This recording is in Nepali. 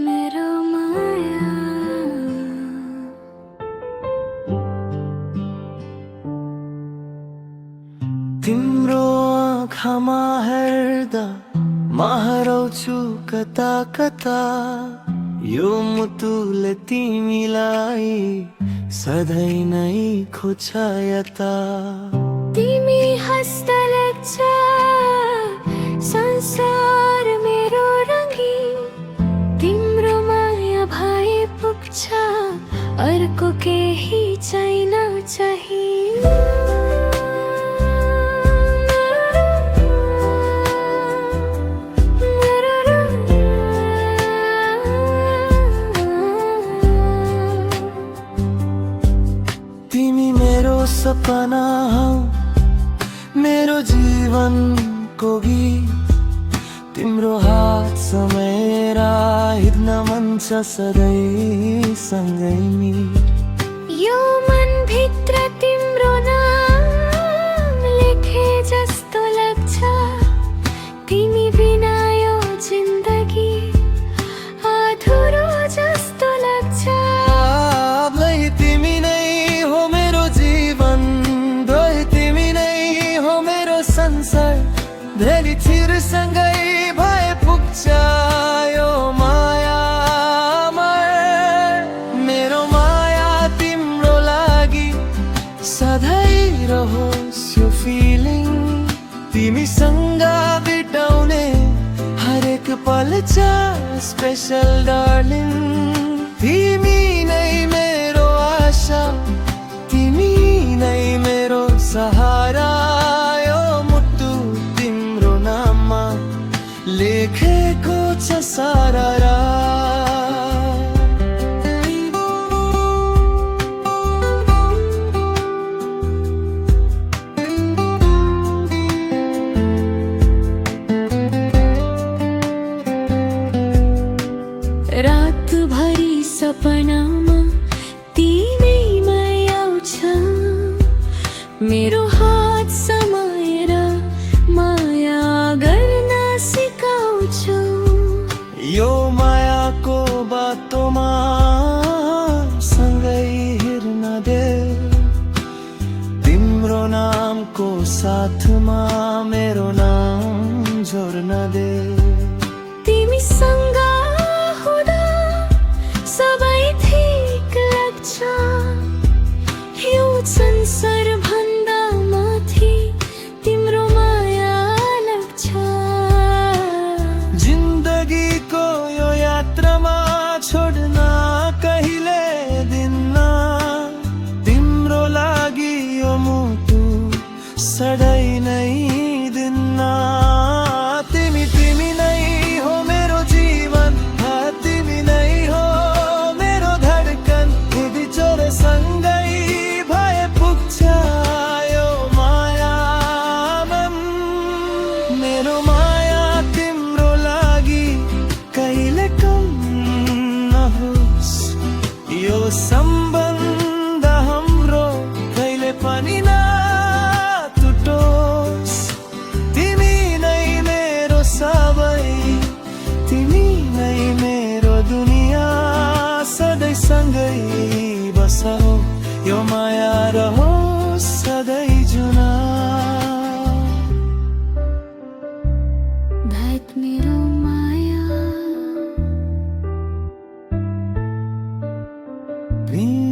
मेरो माया तिम्रो आँखामा हेर्दा महराउँछु कता कता यो मुटुले तिमीलाई सधैँ नै खोज्छ यता तिमी हस्दा लाग्छ संसार मेरो रङ्गी तिम्रो माया भए पुग्छ अर्को केही छैन चाहिँ तिमी मेरो सपना हौ मेरो जीवनको गीत तिम्रो हात समाएर हिँड्न मन छ सधैँ सँगै नि यो मनभित्र तिम्रो नाम लेखे जस्तो लाग्छ तिमी बिना यो जिन्दगी अधुरो जस्तो लाग्छ भाइ तिमी नै हो मेरो जीवन भाइ तिमी नै हो मेरो संसार धेरै चिरसँगै भए पुग्छ यो माया मेरो माया तिम्रो लागि सधैँ रहोस् यो फिलिङ तिमीसँग बिताउने हरेक पल छ स्पेशल डार्लिङ तिमी नै मेरो आशा तिमी नै मेरो सहारा यो मुटु तिम्रो नाममा लेखेको छ सारा रातभरि सपनामा तिमी मै आउँछ मेरो हात समाएर माया गर्न सिकाउँछु यो मायाको बाटोमा सँगै हिँड्न दे तिम्रो नामको साथमा मेरो नाम जोड्न दे तिमीसँग हुँदा सबै ठिक लाग्छ यो संसार भन्दा माथि तिम्रो माया लाग्छ जिन्दगीको यो यात्रामा छोड्न कहिले दिन्न तिम्रो लागि यो मुटु सधैँ नै दिन्न तिमी नै हो मेरो जीवन तिमी नै हो मेरो धडकन यदि जोरसँगै भए पुग्छ यो माया मेरो माया तिम्रो लागि कहिले कम नहोस् यो सम्बन्ध हाम्रो कहिले पनि नटुटोस् तिमी नै मेरो सबै तिमी नै मेरो दुनिया सधैँ सँगै बसौ यो माया रहोस् सधैँ जुना भेट मेरो माया तिमी